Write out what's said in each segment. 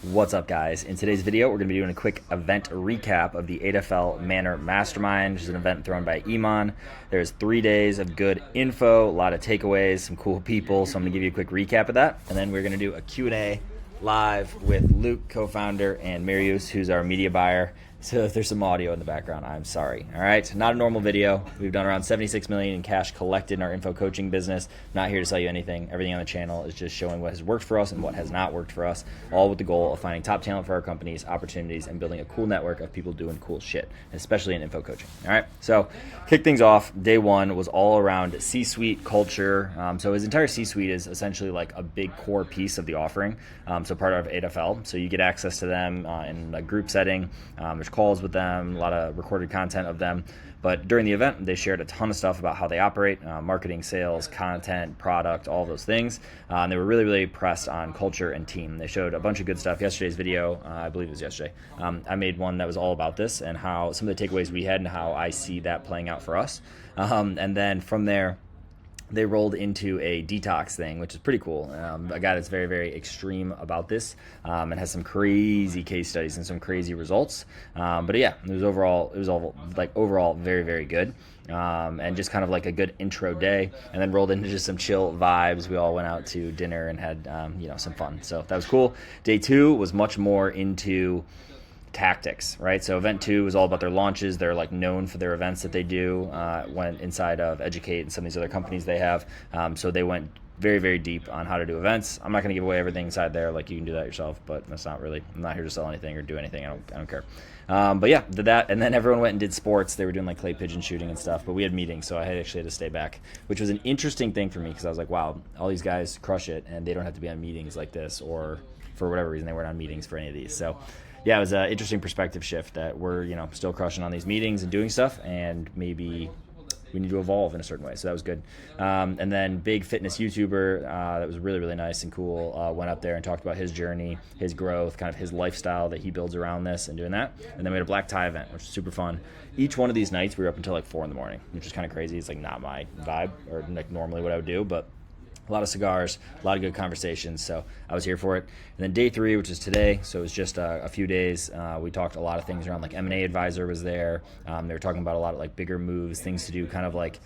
What's up, guys? In today's video, we're going to be doing a quick event recap of the 8FL Manor Mastermind, which is an event thrown by Iman. There's 3 days of good info, a lot of takeaways, some cool people, so I'm going to give you a quick recap of that. And then we're going to do a Q&A live with Luke, co-founder, and Marius, who's our media buyer. So if there's some audio in the background, I'm sorry. All right, not a normal video. We've done around 76 million in cash collected in our info coaching business. Not here to sell you anything. Everything on the channel is just showing what has worked for us and what has not worked for us, all with the goal of finding top talent for our companies, opportunities, and building a cool network of people doing cool shit, especially in info coaching. All right, so kick things off. Day one was all around C-suite culture. So his entire C-suite is essentially like a big core piece of the offering. So part of 8FL. So you get access to them in a group setting. There's calls with them, a lot of recorded content of them. But during the event, they shared a ton of stuff about how they operate, marketing, sales, content, product, all those things. And they were really, really pressed on culture and team. They showed a bunch of good stuff. Yesterday's video, I believe it was yesterday, I made one that was all about this and how some of the takeaways we had and how I see that playing out for us. And then from there, they rolled into a detox thing, which is pretty cool. A guy that's very, very extreme about this and has some crazy case studies and some crazy results. But yeah, it was overall very, very good. And just kind of like a good intro day, and then rolled into just some chill vibes. We all went out to dinner and had some fun. So that was cool. Day two was much more into tactics, right? So event two was all about their launches. They're like known for their events that they do when inside of Educate and some of these other companies they have. So they went very, very deep on how to do events. I'm not going to give away everything inside there. Like, you can do that yourself, but that's not really, I'm not here to sell anything or do anything. I don't care. But yeah, did that. And then everyone went and did sports. They were doing like clay pigeon shooting and stuff, but we had meetings. So I actually had to stay back, which was an interesting thing for me. Cause I was like, wow, all these guys crush it and they don't have to be on meetings like this, or for whatever reason, they weren't on meetings for any of these. So yeah, it was an interesting perspective shift that we're, still crushing on these meetings and doing stuff, and maybe we need to evolve in a certain way. So that was good. And then big fitness YouTuber that was really, really nice and cool went up there and talked about his journey, his growth, kind of his lifestyle that he builds around this and doing that. And then we had a black tie event, which was super fun. Each one of these nights we were up until like 4 a.m, which is kind of crazy. It's like not my vibe or like normally what I would do, but a lot of cigars, a lot of good conversations, so I was here for it. And then day 3, which is today, so it was just a few days. We talked a lot of things around, like M&A advisor was there. They were talking about a lot of like bigger moves, things to do, kind of like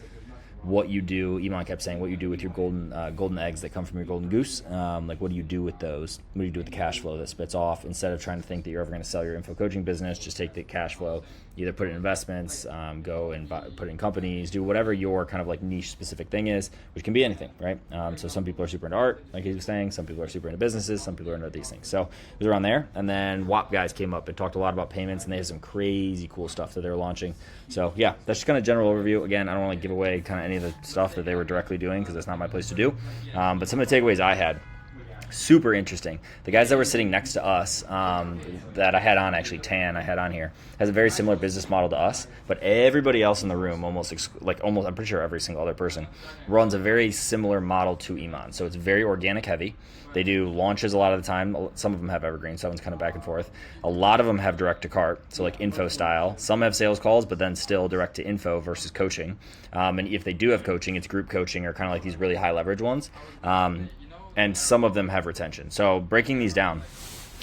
what you do. Iman kept saying what you do with your golden eggs that come from your golden goose. Like, what do you do with those? What do you do with the cash flow that spits off? Instead of trying to think that you're ever going to sell your info coaching business, just take the cash flow, either put it in investments, go and put it in companies, do whatever your kind of like niche specific thing is, which can be anything, right? So some people are super into art, like he was saying. Some people are super into businesses. Some people are into these things. So it was around there. And then WAP guys came up and talked a lot about payments, and they have some crazy cool stuff that they're launching. So yeah, that's just kind of general overview. Again, I don't want to give away kind of any of the stuff that they were directly doing because that's not my place to do. But some of the takeaways I had, super interesting. The guys that were sitting next to us that I had on, actually Tan I had on here, has a very similar business model to us, but everybody else in the room, almost I'm pretty sure every single other person, runs a very similar model to Iman. So it's very organic heavy. They do launches a lot of the time. Some of them have evergreen, so that one's kind of back and forth. A lot of them have direct to cart, so like info style. Some have sales calls, but then still direct to info versus coaching. And if they do have coaching, it's group coaching or kind of like these really high leverage ones. And some of them have retention. So breaking these down,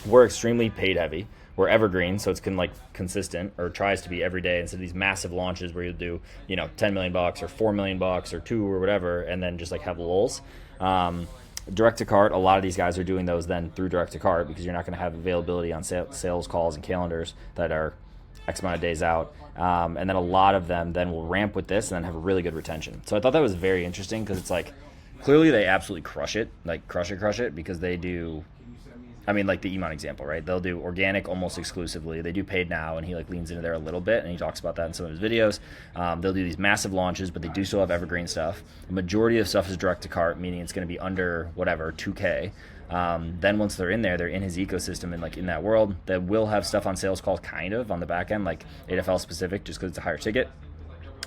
we're extremely paid heavy. We're evergreen, so it's consistent, or tries to be every day, instead of these massive launches where you'll do, $10 million or $4 million or $2 million or whatever, and then just like have lulls. Direct to cart, a lot of these guys are doing those then through direct to cart, because you're not going to have availability on sales calls and calendars that are X amount of days out. And then a lot of them then will ramp with this and then have a really good retention. So I thought that was very interesting, because it's like, clearly they absolutely crush it, because they do, like the Iman example, right? They'll do organic almost exclusively. They do paid now, and he like leans into there a little bit, and he talks about that in some of his videos. They'll do these massive launches, but they do still have evergreen stuff. The majority of stuff is direct to cart, meaning it's going to be under whatever, 2K. Then once they're in there, they're in his ecosystem and like in that world. They will have stuff on sales calls kind of on the back end, like 8FL specific, just because it's a higher ticket.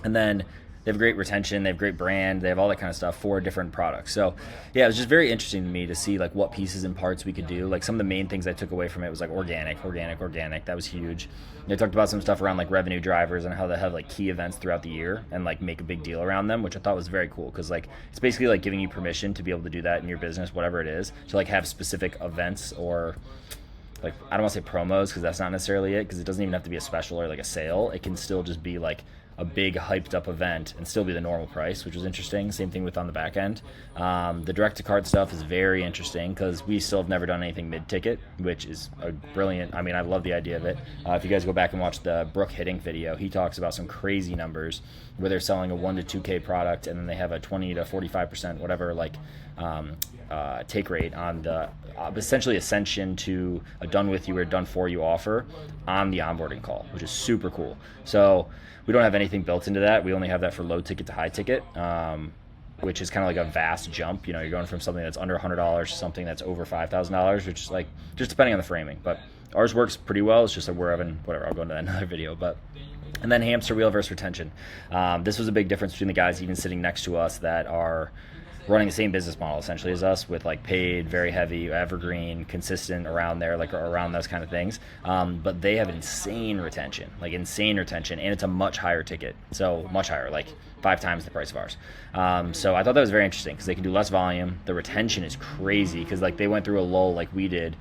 And then they have great retention, they have great brand, they have all that kind of stuff for different products. So yeah, it was just very interesting to me to see like what pieces and parts we could do. Like some of the main things I took away from it was like organic. That was huge. They talked about some stuff around like revenue drivers and how they have like key events throughout the year and like make a big deal around them, which I thought was very cool, because like it's basically like giving you permission to be able to do that in your business, whatever it is, to like have specific events or like, I don't want to say promos because that's not necessarily it, because it doesn't even have to be a special or like a sale. It can still just be like a big hyped up event and still be the normal price, which was interesting. Same thing with on the back end. The direct to card stuff is very interesting because we still have never done anything mid ticket, which is a brilliant. I mean, I love the idea of it. If you guys go back and watch the Brooke Hiddink video, he talks about some crazy numbers where they're selling a 1 to 2K product and then they have a 20 to 45% whatever like take rate on the essentially ascension to a done with you or done for you offer on the onboarding call, which is super cool. So we don't have anything built into that. We only have that for low ticket to high ticket, which is kind of like a vast jump. You know, you're going from something that's under $100 to something that's over $5,000, which is like just depending on the framing. But ours works pretty well. It's just that we're having whatever. I'll go into that in another video. And then hamster wheel versus retention. This was a big difference between the guys even sitting next to us that are running the same business model essentially as us, with like paid, very heavy, evergreen, consistent around there, like around those kind of things. But they have insane retention, and it's a much higher ticket, so much higher, like 5 times the price of ours. So I thought that was very interesting because they can do less volume. The retention is crazy because like they went through a lull like we did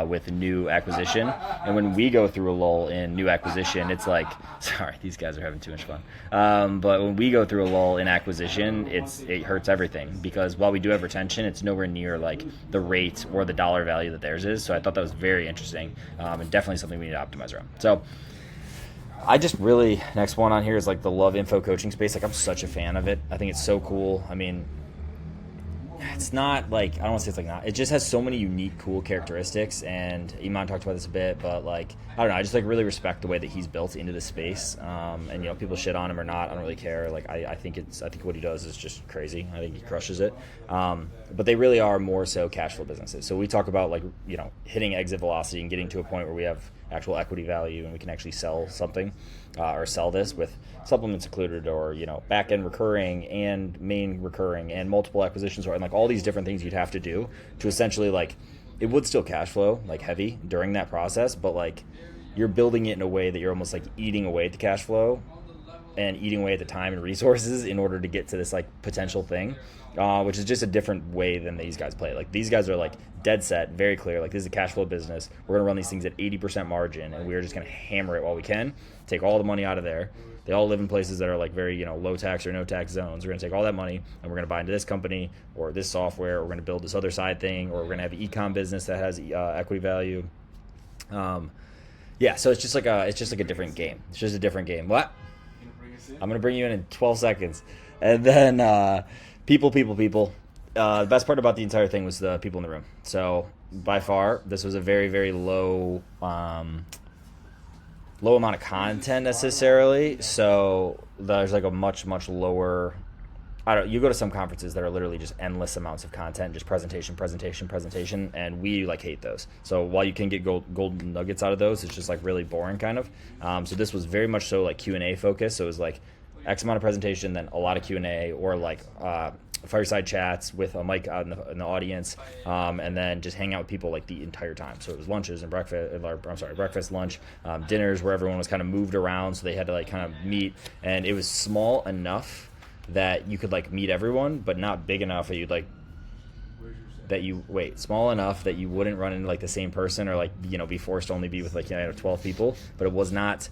with new acquisition, and when we go through a lull in new acquisition, it's like, sorry, these guys are having too much fun. But when we go through a lull in acquisition, it hurts everything because while we do have retention, it's nowhere near like the rate or the dollar value that theirs is. So I thought that was very interesting and definitely something we need to optimize around. So I just really, next one on here is like the love info coaching space. Like I'm such a fan of it. I think it's so cool. I mean, it's not like, I don't want to say it's like not, it just has so many unique, cool characteristics. And Iman talked about this a bit, but like, I don't know, I just like really respect the way that he's built into the space. And you know, people shit on him or not, I don't really care. Like I think what he does is just crazy. I think he crushes it. But they really are more so cash flow businesses. So we talk about like, you know, hitting exit velocity and getting to a point where we have actual equity value and we can actually sell something or sell this with supplements included, or you know, back end recurring and main recurring and multiple acquisitions, or and like all these different things you'd have to do to essentially, like, it would still cash flow like heavy during that process, but like you're building it in a way that you're almost like eating away at the cash flow and eating away at the time and resources in order to get to this like potential thing, which is just a different way than these guys play. Like these guys are like dead set, very clear, like this is a cash flow business. We're gonna run these things at 80% margin and we're just gonna hammer it while we can, take all the money out of there. They all live in places that are like very, you know, low tax or no tax zones. We're gonna take all that money and we're gonna buy into this company or this software, or we're gonna build this other side thing, or we're gonna have an e-com business that has equity value. Yeah, so it's just like a different game. It's just a different game. What? I'm gonna bring you in 12 seconds, and then people. The best part about the entire thing was the people in the room. So by far, this was a very, very low amount of content necessarily. So there's like a much lower. You go to some conferences that are literally just endless amounts of content, just presentation, and we like hate those. So while you can get golden nuggets out of those, it's just like really boring kind of. So this was very much so like Q&A focused. So it was like X amount of presentation, then a lot of Q&A, or like fireside chats with a mic out in the audience, and then just hang out with people like the entire time. So it was lunches and breakfast, lunch, dinners where everyone was kind of moved around, so they had to like kind of meet, and it was small enough that you could like meet everyone, but not big enough that small enough that you wouldn't run into like the same person, or like, you know, be forced to only be with like, you know, 12 people, but it was not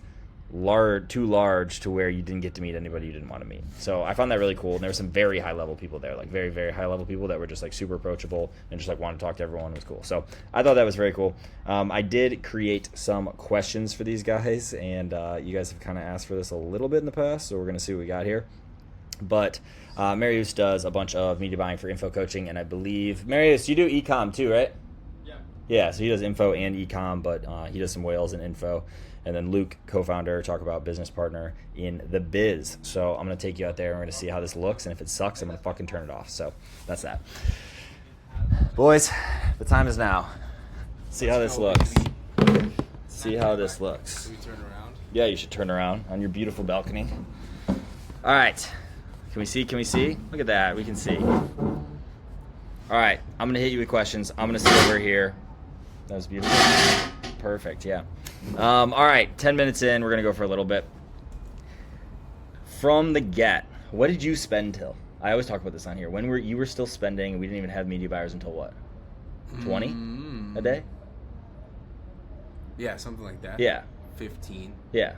too large to where you didn't get to meet anybody you didn't want to meet. So I found that really cool, and there were some very high level people there, like very, very high level people that were just like super approachable and just like wanted to talk to everyone. It was cool. So I thought that was very cool. I did create some questions for these guys, and you guys have kind of asked for this a little bit in the past, so we're going to see what we got here. But Marius does a bunch of media buying for info coaching, and I believe, Marius, you do e-com too, right? Yeah, so he does info and e-com, but he does some whales and info. And then Luke, co-founder, talk about business partner in the biz. So I'm going to take you out there and we're going to see how this looks, and if it sucks, I'm going to fucking turn it off. So that's that. Boys, the time is now. See how this looks. See how this looks. Should we turn around? Yeah, you should turn around on your beautiful balcony. All right. Can we see? Look at that. We can see. All right. I'm going to hit you with questions. I'm going to sit over here. That was beautiful. Perfect. Yeah. All right. 10 minutes in. We're going to go for a little bit. From the get, what did you spend till? I always talk about this on here. When you were still spending, we didn't even have media buyers until what? 20 a day? Yeah, something like that. Yeah. 15. Yeah.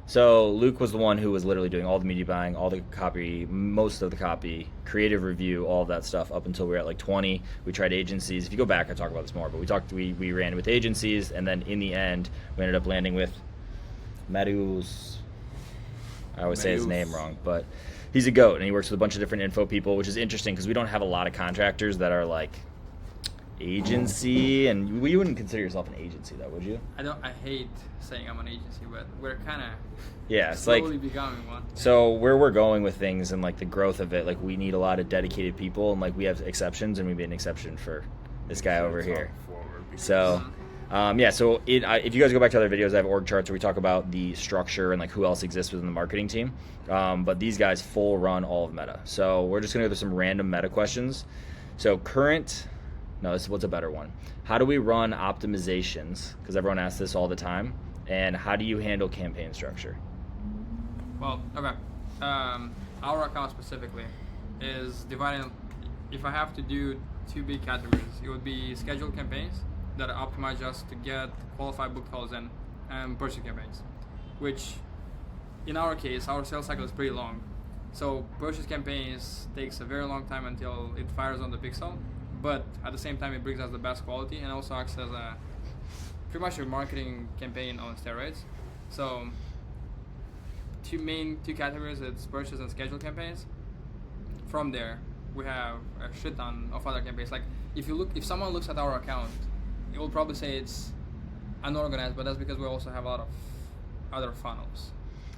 So Luke was the one who was literally doing all the media buying, all the copy, most of the copy, creative review, all of that stuff up until we were at like 20. We tried agencies. If you go back, I talk about this more, but we ran with agencies, and then in the end, we ended up landing with Marius. I always say his name wrong, but he's a goat, and he works with a bunch of different info people, which is interesting because we don't have a lot of contractors that are like agency, and you wouldn't consider yourself an agency though, would you? I hate saying I'm an agency, but we're kind of it's slowly like becoming one. So where we're going with things and like the growth of it, like we need a lot of dedicated people, and like we have exceptions, and we made an exception for this guy over here. So so if you guys go back to other videos, I have org charts where we talk about the structure and like who else exists within the marketing team. But these guys full run all of Meta. So we're just gonna go through some random Meta questions. So what's a better one? How do we run optimizations? Because everyone asks this all the time. And how do you handle campaign structure? Well, okay. Our account specifically is divided. If I have to do 2 big categories, it would be scheduled campaigns that are optimized just to get qualified book calls in, and purchase campaigns, which in our case, our sales cycle is pretty long. So purchase campaigns takes a very long time until it fires on the pixel, but at the same time it brings us the best quality and also acts as a pretty much a marketing campaign on steroids. So two categories, it's purchase and schedule campaigns. From there we have a shit ton of other campaigns. Like if someone looks at our account, it will probably say it's unorganized, but that's because we also have a lot of other funnels.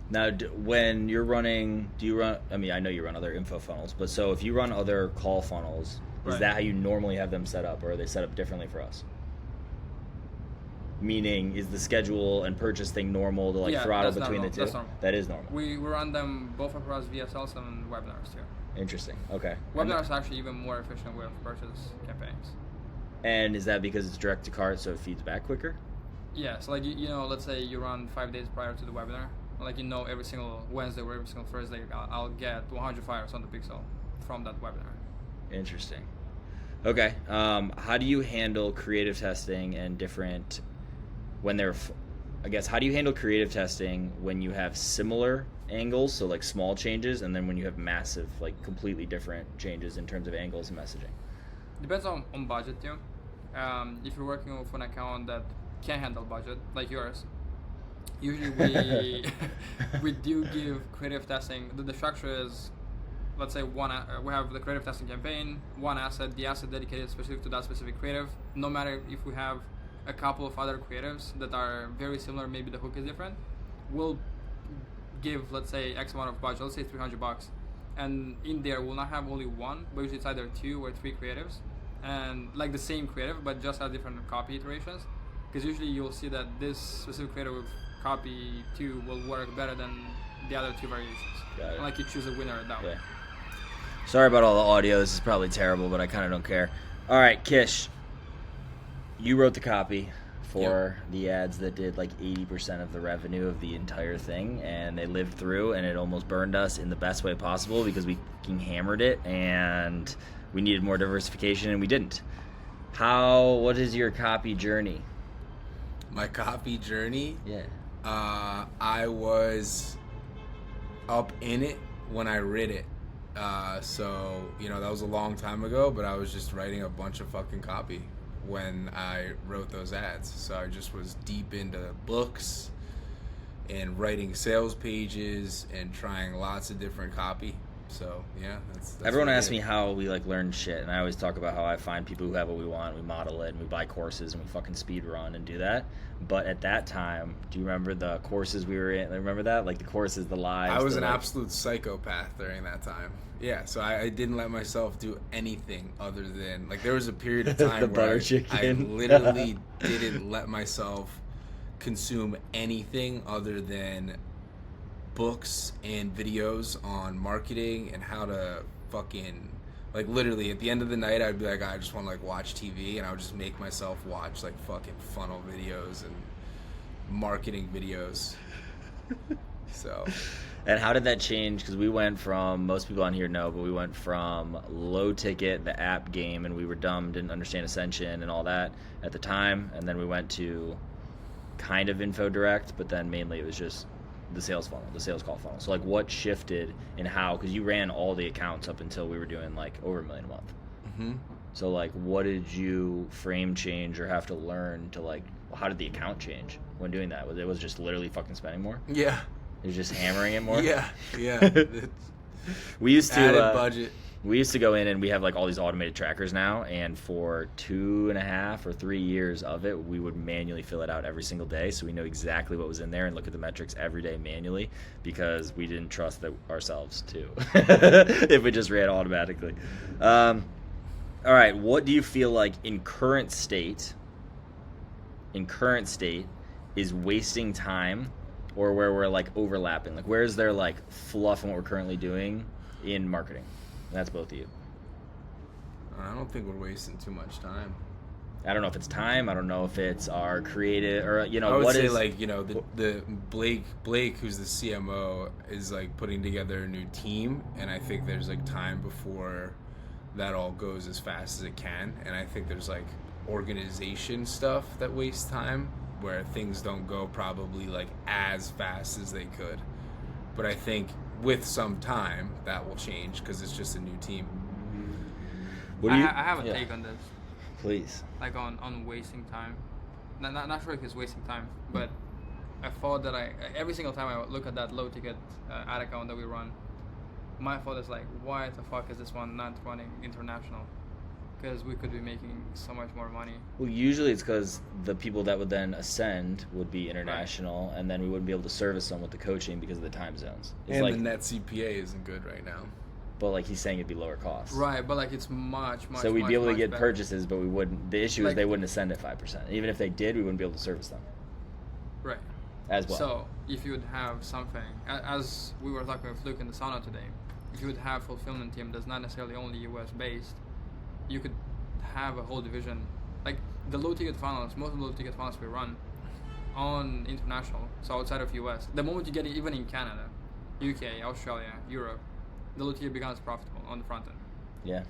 Now, when you're running, do you run, I mean, I know you run other info funnels, but so if you run other call funnels, is that how you normally have them set up, or are they set up differently for us? Meaning, is the schedule and purchase thing normal to throttle between the two? That's normal. That is normal. We run them both across VSLs and webinars too. Interesting. Okay. Webinars are actually even more efficient way of purchase campaigns. And is that because it's direct to cart, so it feeds back quicker? Yeah. So let's say you run 5 days prior to the webinar. Like every single Wednesday or every single Thursday, I'll get 100 fires on the pixel from that webinar. Interesting. Okay. How do you handle creative testing and different how do you handle creative testing when you have similar angles, so like small changes, and then when you have massive, like completely different changes in terms of angles and messaging? Depends on budget too. If you're working with an account that can handle budget, like yours, usually we do give creative testing. The structure is, let's say we have the creative testing campaign, one asset, the asset dedicated specific to that specific creative. No matter if we have a couple of other creatives that are very similar, maybe the hook is different, we'll give, let's say, X amount of budget, let's say $300, and in there we'll not have only one, but usually it's either 2 or 3 creatives, and like the same creative but just have different copy iterations, because usually you'll see that this specific creative with copy 2 will work better than the other 2 variations. And like you choose a winner that way. Sorry about all the audio, this is probably terrible, but I kind of don't care. All right, Kish, you wrote the copy for the ads that did like 80% of the revenue of the entire thing, and they lived through, and it almost burned us in the best way possible because we fucking hammered it, and we needed more diversification, and we didn't. What is your copy journey? My copy journey? Yeah. I was up in it when I read it. So, that was a long time ago, but I was just writing a bunch of fucking copy when I wrote those ads. So I just was deep into books and writing sales pages and trying lots of different copy. So yeah, that's everyone asks me how we like learn shit, and I always talk about how I find people who have what we want, we model it, and we buy courses, and we fucking speed run and do that. But at that time, do you remember the courses we were in? Remember that? Like the courses, the lives. I was an absolute psychopath during that time. Yeah, so I didn't let myself do anything other than, like, there was a period of time where I literally didn't let myself consume anything other than books and videos on marketing and how to fucking, like, literally at the end of the night I'd be like, I just want to like watch TV, and I would just make myself watch like fucking funnel videos and marketing videos. So, and how did that change? Because we went from, most people on here know, but we went from low ticket, the app game, and we were dumb, didn't understand Ascension and all that at the time, and then we went to kind of info direct, but then mainly it was just the sales funnel, the sales call funnel. So like what shifted and how, because you ran all the accounts up until we were doing like over $1 million a month. Mm-hmm. So like what did you frame change or have to learn to like, how did the account change when doing that? It was just literally fucking spending more? Yeah. It was just hammering it more? Yeah. We used to added budget. We used to go in and we have like all these automated trackers now, and for 2.5 or 3 years of it, we would manually fill it out every single day, so we know exactly what was in there and look at the metrics every day manually, because we didn't trust that ourselves too if it just ran automatically. All right, what do you feel like in current state is wasting time, or where we're like overlapping? Like where is there like fluff in what we're currently doing in marketing? That's both of you. I don't think we're wasting too much time. I don't know if it's time. I don't know if it's our creative, or I would say like, the Blake, who's the CMO, is like putting together a new team, and I think there's like time before that all goes as fast as it can. And I think there's like organization stuff that wastes time, where things don't go probably like as fast as they could. But I think with some time that will change, because it's just a new team. I have a take on this. Please. Like on wasting time. Not sure if it's wasting time, but I thought that every single time I look at that low ticket ad account that we run, my thought is like, why the fuck is this one not running international? Because we could be making so much more money. Well, usually it's because the people that would then ascend would be international, right, and then we wouldn't be able to service them with the coaching because of the time zones. And like, the net CPA isn't good right now. But like he's saying, it'd be lower cost. Right, but like it's much. So we'd be able to get better purchases, but we wouldn't. The issue is they wouldn't ascend at 5%. Even if they did, we wouldn't be able to service them. Right. As well. So if you would have something, as we were talking with Luke in the sauna today, if you would have fulfillment team that's not necessarily only US based, you could have a whole division, like the low ticket funnels. Most of the low ticket funnels we run on international, so outside of US. The moment you get it, even in Canada, UK, Australia, Europe, the low ticket becomes profitable on the front end. Yeah,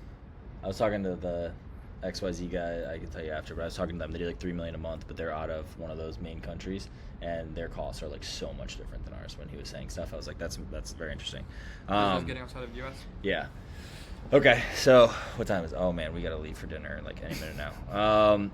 I was talking to the XYZ guy. I can tell you after, but I was talking to them. They do like $3 million a month, but they're out of one of those main countries, and their costs are like so much different than ours. When he was saying stuff, I was like, that's very interesting. Getting outside of US. Yeah. Okay, so what time is it? Oh man, we gotta leave for dinner like any minute now.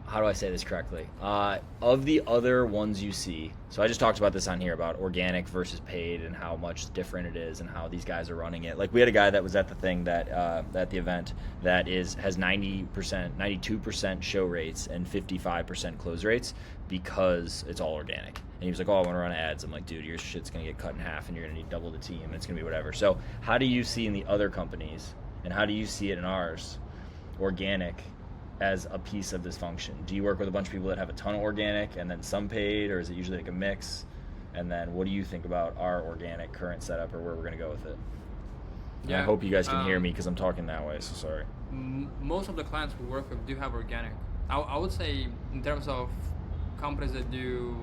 How do I say this correctly? Of the other ones you see, so I just talked about this on here about organic versus paid and how much different it is and how these guys are running it. Like we had a guy that was at the thing that at the event that has 92% show rates and 55% close rates because it's all organic. And he was like, oh, I want to run ads. I'm like, dude, your shit's going to get cut in half and you're going to need double the team and it's going to be whatever. So how do you see in the other companies and how do you see it in ours, organic, as a piece of this function? Do you work with a bunch of people that have a ton of organic and then some paid, or is it usually like a mix? And then what do you think about our organic current setup or where we're going to go with it? Yeah, I hope you guys can hear me because I'm talking that way, so sorry. Most of the clients we work with do have organic. I would say in terms of companies that do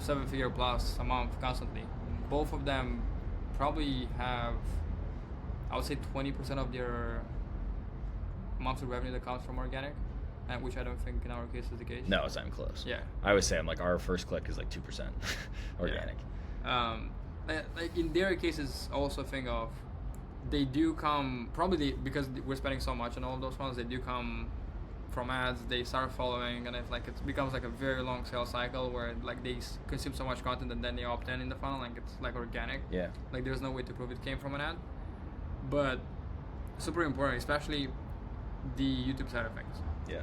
7-figure plus a month constantly, both of them probably have, I would say 20% of their monthly revenue that comes from organic, and which I don't think in our case is the case. No, it's not even close. Yeah. I always say our first click is like 2% organic. Yeah. Like in their cases, also think of, they do come, probably because we're spending so much on all those ones, they do come from ads, they start following, and it becomes like a very long sales cycle where like they consume so much content and then they opt in the funnel, like it's like organic. Yeah. Like there's no way to prove it came from an ad. But super important, especially the YouTube side of things. Yeah.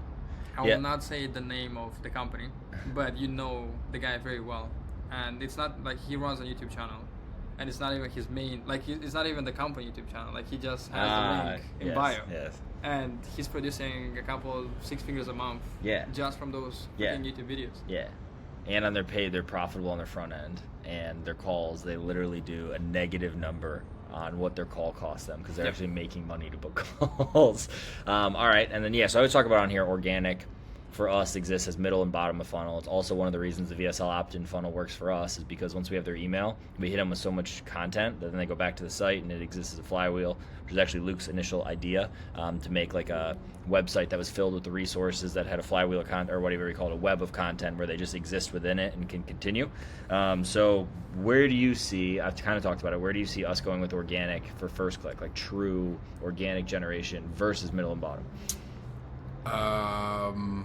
I will not say the name of the company, but you know the guy very well. And it's not like he runs a YouTube channel. And it's not even his main, like it's not even the company YouTube channel. Like he just has the link in bio. Yes. And he's producing a couple 6 figures a month. Yeah. Just from those YouTube videos. Yeah. And on their paid, they're profitable on their front end. And their calls, they literally do a negative number on what their call costs them because they're actually making money to book calls. All right. And then, so I would talk about on here organic for us exists as middle and bottom of funnel. It's also one of the reasons the VSL opt-in funnel works for us, is because once we have their email, we hit them with so much content that then they go back to the site and it exists as a flywheel, which is actually Luke's initial idea, to make like a website that was filled with the resources that had a flywheel of content, or whatever we call it, a web of content where they just exist within it and can continue. So where do you see, I've kind of talked about it, where do you see us going with organic for first click, like true organic generation versus middle and bottom?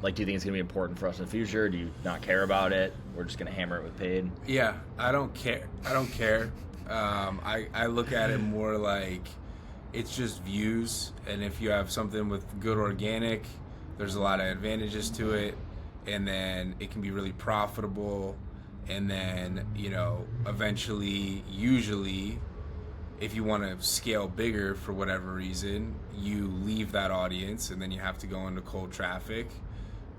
Like, do you think it's going to be important for us in the future? Do you not care about it? We're just going to hammer it with paid? Yeah, I don't care. I look at it more like it's just views. And if you have something with good organic, there's a lot of advantages to it. And then it can be really profitable. And then, you know, eventually, usually, if you want to scale bigger for whatever reason, you leave that audience and then you have to go into cold traffic,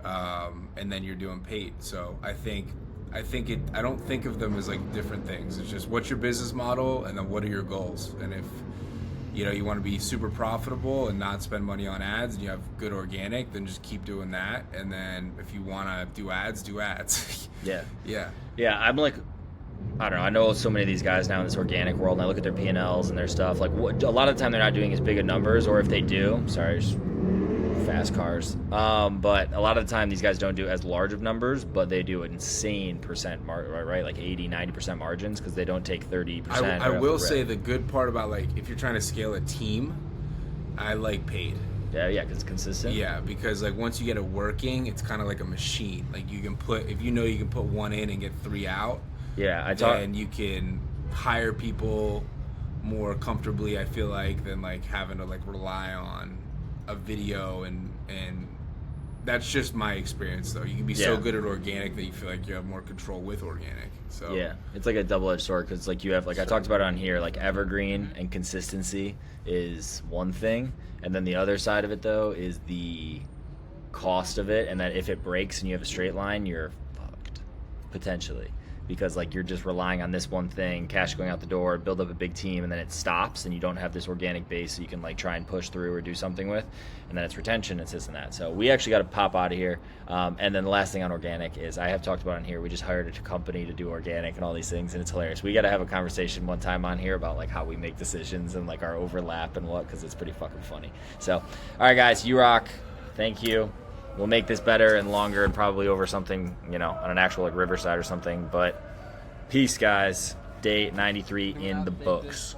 and then you're doing paid. So I don't think of them as like different things. It's just, what's your business model, and then what are your goals? And if you want to be super profitable and not spend money on ads, and you have good organic, then just keep doing that. And then if you want to do ads, do ads. Yeah. I'm like, I don't know. I know so many of these guys now in this organic world, and I look at their P&Ls and their stuff. Like, a lot of the time they're not doing as big of numbers, or if they do, just fast cars. But a lot of the time these guys don't do as large of numbers, but they do an insane percent, right? Like 80, 90% margins, because they don't take 30%. I will say the good part about, like, if you're trying to scale a team, I like paid. Yeah, because it's consistent. Yeah, because like once you get it working, it's kind of like a machine. Like you can put, if you know you can put one in and get 3 out. Yeah, and you can hire people more comfortably, I feel like, than like having to like rely on a video, and that's just my experience though. You can be so good at organic that you feel like you have more control with organic. So yeah, it's like a double-edged sword, because like you have, like I talked about on here, like evergreen and consistency is one thing, and then the other side of it though is the cost of it, and that if it breaks and you have a straight line, you're fucked potentially. Because like you're just relying on this one thing, cash going out the door, build up a big team, and then it stops, and you don't have this organic base so you can like try and push through or do something with, and then it's retention, it's this and that. So we actually got to pop out of here. And then the last thing on organic is, I have talked about on here, we just hired a company to do organic and all these things, and it's hilarious. We got to have a conversation one time on here about like how we make decisions and like our overlap and what, because it's pretty fucking funny. So, all right guys, you rock. Thank you. We'll make this better and longer, and probably over something, on an actual like Riverside or something. But peace, guys. Day 93 in the books.